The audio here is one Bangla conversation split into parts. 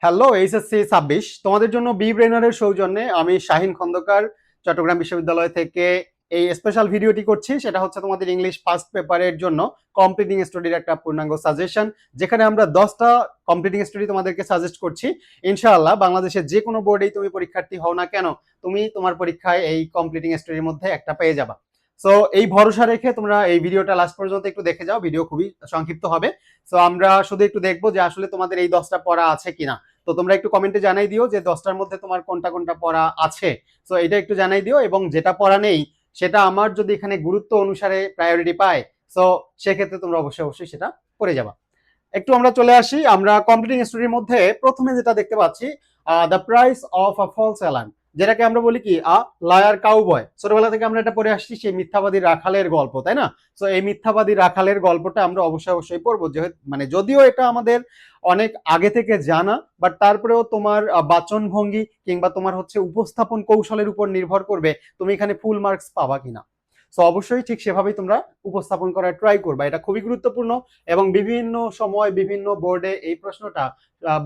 হ্যালো এইচএসসি 26 তোমাদের জন্য বি ব্রেনারের সৌজন্যে আমি শাহিন খন্দকার চট্টগ্রাম বিশ্ববিদ্যালয় থেকে এই স্পেশাল ভিডিওটি করছি। সেটা হচ্ছে তোমাদের ইংলিশ ফার্স্ট পেপারের জন্য কমপ্লিটিং স্টোরির একটা পূর্ণাঙ্গ সাজেশন, যেখানে আমরা 10টা কমপ্লিটিং স্টোরি তোমাদেরকে সাজেস্ট করছি। ইনশাআল্লাহ বাংলাদেশের যে কোনো বোর্ডেই তুমি পরীক্ষার্থী হও না কেন, তুমি তোমার পরীক্ষায় এই কমপ্লিটিং স্টোরির মধ্যে একটা পেয়ে যাবা। সো এই ভরসা রেখে তোমরা এই ভিডিওটা লাস্ট পর্যন্ত একটু দেখে যাও, ভিডিও খুবই সংক্ষিপ্ত হবে। সো আমরা শুধু একটু দেখবো যে আসলে তোমাদের এই 10টা পড়া আছে কিনা। তো তোমরা একটু কমেন্টে জানাই দিও যে 10টার মধ্যে তোমার কোনটা কোনটা পড়া আছে। সো এটা একটু জানাই দিও, এবং যেটা পড়া নেই সেটা আমার যদি এখানে গুরুত্ব অনুসারে প্রায়োরিটি পায়, সো সেক্ষেত্রে তোমরা অবশ্যই অবশ্যই সেটা পড়ে যাবা। একটু আমরা চলে আসি, আমরা কমপ্লিটিং স্টোরির মধ্যে প্রথমে যেটা দেখতে পাচ্ছি, the price of a false alarm, যেটাকে আমরা বলি কি আ লায়ার কাউবয়। ছোটবেলা থেকে আমরা এটা পড়ে আসছি, সেই মিথ্যাবাদী রাখালের গল্প, তাই না? সো এই মিথ্যাবাদী রাখালের গল্পটা আমরা অবশ্যই অবশ্যই পড়বো, যেহেতু মানে যদিও এটা আমাদের অনেক আগে থেকে জানা, বাট তারপরেও তোমার বাচন ভঙ্গি কিংবা তোমার হচ্ছে উপস্থাপন কৌশলের উপর নির্ভর করবে তুমি এখানে ফুল মার্কস পাবা কিনা। সো অবশ্যই ঠিক সেভাবেই তোমরা উপস্থাপন করার ট্রাই করবা, এটা খুবই গুরুত্বপূর্ণ। এবং বিভিন্ন সময় বিভিন্ন বোর্ডে এই প্রশ্নটা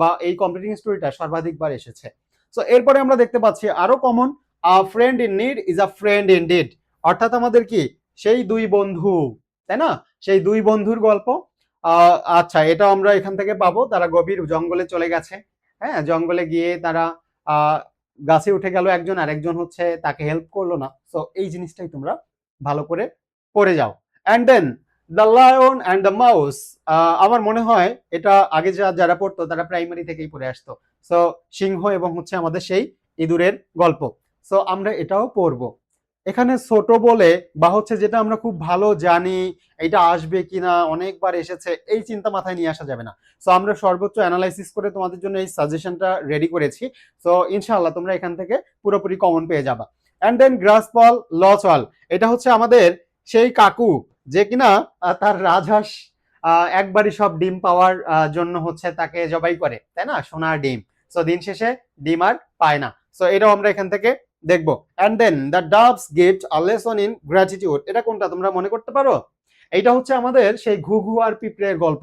বা এই কমপ্লিটিং স্টোরিটা সর্বাধিকবার এসেছে। সো এরপরে আমরা দেখতে পাচ্ছি আরো common, a friend in need is a friend in deed, অর্থাৎ আমাদের কি সেই দুই বন্ধু, তাই না? সেই দুই বন্ধুর গল্প। আচ্ছা, এটা আমরা এখান থেকে পাবো, তারা গভীর জঙ্গলে চলে গেছে। হ্যাঁ, জঙ্গলে গিয়ে তারা আহ গাছে উঠে গেল একজন, আর একজন হচ্ছে তাকে হেল্প করলো না। সো এই জিনিসটাই তোমরা ভালো করে পড়ে যাও। And then the lion and the mouse, আমার মনে হয় এটা আগে যারা পড়তো তারা প্রাইমারি থেকেই পড়ে আসতো। সো সিংহ এবং হচ্ছে আমাদের সেই ইঁদুরের গল্প। সো আমরা এটাও পড়বো। এখানে ছোট বলে বা হচ্ছে যেটা আমরা খুব ভালো জানি, এটা আসবে কিনা, অনেকবার এসেছে, এই চিন্তা মাথায় নিয়ে আসা যাবে না। সো আমরা সর্বোচ্চ অ্যানালাইসিস করে তোমাদের জন্য এই সাজেশনটা রেডি করেছি। সো ইনশাআল্লাহ তোমরা এখান থেকে পুরোপুরি কমন পেয়ে যাবা। অ্যান্ড দেন গ্রাসপল লচওয়াল, এটা হচ্ছে আমাদের সেই কাকু যে কিনা তার রাজহাঁস একবারই সব ডিম পাওয়ার জন্য হচ্ছে তাকে জবাই করে, তাই না? সোনার ডিম। সো দিন শেষে ডিম আর পায় না। সো এটাও আমরা এখান থেকে দেখবো। And then the doves gift a lesson in gratitude, এটা কোনটা তোমরা মনে করতে পারো? এইটা হচ্ছে আমাদের সেই ঘুঘু আর পিঁপড়ের গল্প,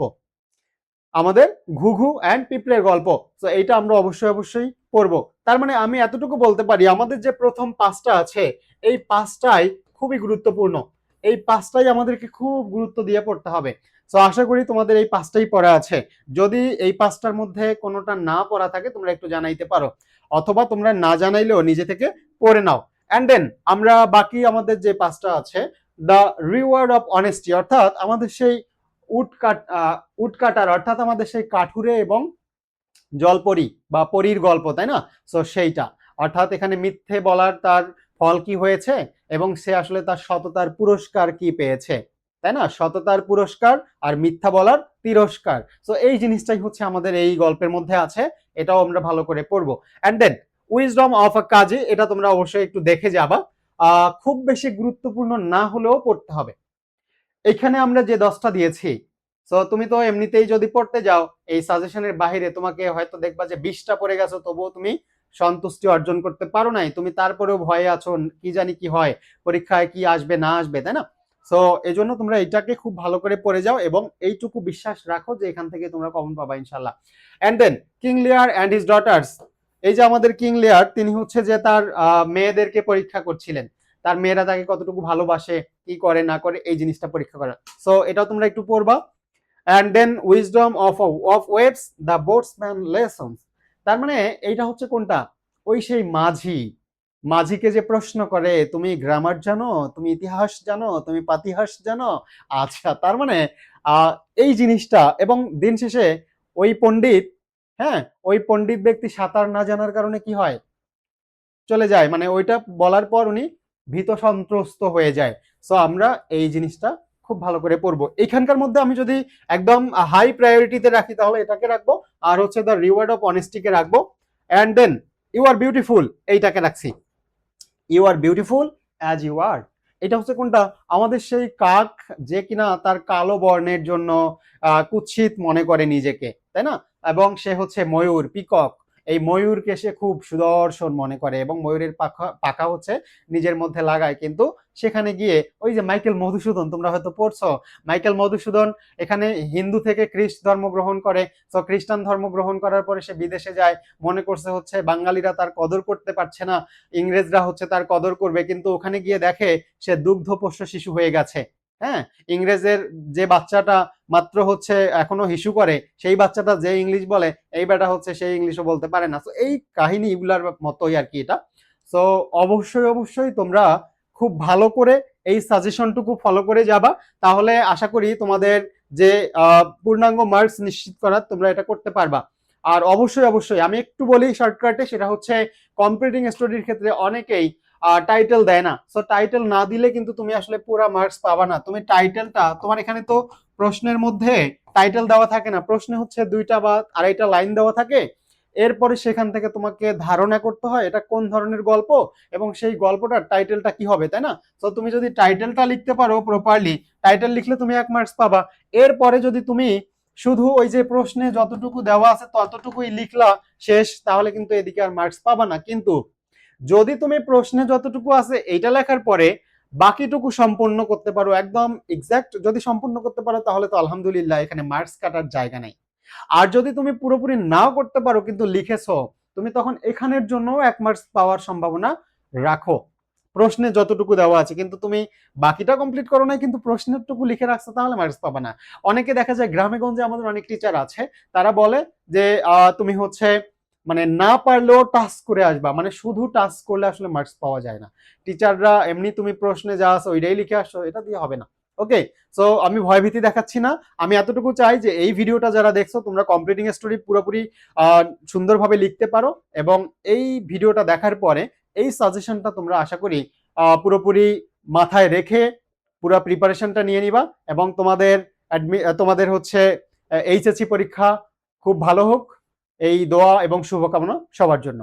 আমাদের ঘুঘু অ্যান্ড পিঁপড়ের গল্প। তো এইটা আমরা অবশ্যই অবশ্যই পড়বো। তার মানে আমি এতটুকু বলতে পারি, আমাদের যে প্রথম পাঁচটা আছে এই পাঁচটাই খুবই গুরুত্বপূর্ণ। এই পাঁচটাই আমাদেরকে খুব গুরুত্ব দিয়ে পড়তে হবে। তো আশা করি তোমাদের এই পাঁচটাই পড়া আছে। যদি এই পাঁচটার মধ্যে কোনোটা না পড়া থাকে তোমরা একটু জানাইতে পারো, অথবা তোমরা না জানাইলেও নিজে থেকে পড়ে নাও। অ্যান্ড দেন আমরা বাকি আমাদের যে পাঁচটা আছে, দ্য রিওয়ার্ড অফ অনেস্টি, অর্থাৎ আমাদের সেই উটকাটার, অর্থাৎ আমাদের সেই কাঠুরে এবং জলপরি বা পরীর গল্প, তাই না? সো সেইটা, অর্থাৎ এখানে মিথ্যে বলার তার ফল কি হয়েছে, এবং সে আসলে তার সততার পুরস্কার কি পেয়েছে, তাই না? সততার পুরস্কার আর মিথ্যা বলার তিরস্কার। সো এই জিনিসটাই হচ্ছে আমাদের এই গল্পের মধ্যে আছে, এটাও আমরা ভালো করে পড়বো। And then wisdom of a Qazi, এটা তোমরা অবশ্যই একটু দেখে যাবা, খুব বেশি গুরুত্বপূর্ণ না হলেও পড়তে হবে। এখানে আমরা যে 10টা দিয়েছি, সো তুমি তো এমনিতেই যদি পড়তে যাও এই সাজেশনের বাহিরে তোমাকে হয়তো দেখবা যে 20টা পড়ে গেছো, তবুও তুমি সন্তুষ্টি অর্জন করতে পারো নাই, তুমি তারপরেও ভয়ে আছো কি জানি কি হয়, পরীক্ষায় কি আসবে না আসবে, তাই না? সো এই জন্য তোমরা এটাকে খুব ভালো করে পড়ে যাও এবং এইটুকু বিশ্বাস রাখো যে এখান থেকে তোমরা কমন পাবা ইনশাল্লাহ। অ্যান্ড দেন কিং লিয়ার অ্যান্ড হিজ ডটার্স, এই যে আমাদের কিং লিয়ার, তিনি হচ্ছে যে তার মেয়েদেরকে পরীক্ষা করছিলেন, তার মেয়েরা তাকে কতটুকু ভালোবাসে, কি করে না করে, এই জিনিসটা পরীক্ষা করা। সো এটাও তোমরা একটু পড়বা। And then wisdom of waves the boatsman lessons, তার মানে এইটা হচ্ছে কোনটা, ওই সেই মাঝি, মাঝিকে যে প্রশ্ন করে তুমি গ্রামার জানো, তুমি ইতিহাস জানো, তুমি পাতিহাস জানো। আচ্ছা, তার মানে আহ এই জিনিসটা, এবং দিন শেষে ওই পণ্ডিত, হ্যাঁ, ওই পণ্ডিত ব্যক্তি সাঁতার না জানার কারণে কি হয়, চলে যায়, মানে ওইটা বলার পর উনি ভীত সন্ত্রস্ত হয়ে যায়। সো আমরা এই জিনিসটা খুব ভালো করে পড়বো। এখানকার মধ্যে আমি যদি একদম হাই প্রায়োরিটিতে রাখি তাহলে এটাকে রাখবো, আর হচ্ছে দ্য রিওয়ার্ড অফ অনেস্টিকে রাখবো। And then you are beautiful, এইটাকে রাখছি, you are beautiful as you are. এটা হচ্ছে কোনটা, আমাদের সেই কাক যে কিনা তার কালো বর্ণের জন্য কুৎসিত মনে করে নিজেকে, তাই না? এবং সে হচ্ছে ময়ূর, পিকক, এই ময়ূরকে সে খুব সুদর্শন মনে করে এবং ময়ূরের পাখা পাখা হচ্ছে নিজের মধ্যে লাগায়, কিন্তু সেখানে গিয়ে ওই যে মাইকেল মধুসূদন, তোমরা হয়তো পড়ছো, মাইকেল মধুসূদন এখানে হিন্দু থেকে খ্রিস্ট ধর্ম গ্রহণ করে। তো খ্রিস্টান ধর্ম গ্রহণ করার পরে সে বিদেশে যায়, মনে করছে হচ্ছে বাঙালিরা তার কদর করতে পারছে না, ইংরেজরা হচ্ছে তার কদর করবে, কিন্তু ওখানে গিয়ে দেখে সে দুগ্ধপোষ্য শিশু হয়ে গেছে। হ্যাঁ, ইংরেজের যে বাচ্চাটা মাত্র হচ্ছে এখনো হিসু করে, সেই বাচ্চাটা যে ইংলিশ বলে, এই বেটা হচ্ছে সেই ইংলিশও বলতে পারে না। তো এই কাহিনী এগুলার মতোই আর কি এটা। তো অবশ্যই অবশ্যই তোমরা খুব ভালো করে এই সাজেশনটুকু ফলো করে যাবা, তাহলে আশা করি তোমাদের যে পূর্ণাঙ্গ মার্কস নিশ্চিত করার তোমরা এটা করতে পারবা। আর অবশ্যই অবশ্যই আমি একটু বলি শর্টকাটে, সেটা হচ্ছে কম্পিটিং স্টাডির ক্ষেত্রে অনেকেই টাইটেল দেয় না। সো টাইটেল না দিলে কিন্তু তুমি আসলে পুরো মার্কস পাবা না। তুমি টাইটেলটা, তোমার এখানে তো প্রশ্নের মধ্যে টাইটেল দেওয়া থাকে না, প্রশ্নে হচ্ছে 2টা বা 2.5টা লাইন দেওয়া থাকে, এরপরে সেখান থেকে তোমাকে ধারণা করতে হয় এটা কোন ধরনের গল্প এবং সেই গল্পটার টাইটেলটা কি হবে, তাই না? তো তুমি যদি টাইটেলটা লিখতে পারো প্রপারলি, টাইটেল লিখলে তুমি 1 মার্কস পাবা। এরপরে যদি তুমি শুধু ওই যে প্রশ্নে যতটুকু দেওয়া আছে ততটুকুই লিখলা শেষ, তাহলে কিন্তু এদিকে আর মার্কস পাবা না। কিন্তু যদি তুমি প্রশ্নে যতটুকু আছে এইটা লেখার পরে বাকিটুকু সম্পূর্ণ করতে পারো, একদম এক্সাক্ট যদি সম্পূর্ণ করতে পারো, তাহলে তো আলহামদুলিল্লাহ, এখানে মার্কস কাটার জায়গা নাই। আর যদি তুমি পুরোপুরি নাও করতে পারো কিন্তু লিখেছো, তুমি তখন এখানের জন্য 1 মার্কস পাওয়ার সম্ভাবনা রাখো, প্রশ্নে যতটুকু দেওয়া আছে। কিন্তু তুমি বাকিটা কমপ্লিট করো নাই, কিন্তু প্রশ্নেরটুকু লিখে রাখছো, তাহলে মার্কস পাবা না। অনেকে দেখা যায় গ্রামে গঞ্জে আমাদের অনেক টিচার আছে, তারা বলে যে তুমি হচ্ছে মানে না পারলেও টাচ করে আসবা, মানে শুধু টাচ করলে আসলে মার্কস পাওয়া যায় না। টিচাররা এমনি তুমি প্রশ্নে যা আছে ওইটাই লিখে আসছো, এটা দিয়ে হবে না। ওকে, সো আমি ভয়ভীতি দেখাচ্ছি না, আমি এতটুকু চাই যে এই ভিডিওটা যারা দেখছো তোমরা কমপ্লিটিং স্টোরি পুরোপুরি সুন্দরভাবে লিখতে পারো, এবং এই ভিডিওটা দেখার পরে এই সাজেশনটা তোমরা আশা করি পুরোপুরি মাথায় রেখে পুরো প্রিপারেশনটা নিয়ে নিবা, এবং তোমাদের হচ্ছে এইচএসসি পরীক্ষা খুব ভালো হোক, এই দোয়া এবং শুভকামনা সবার জন্য।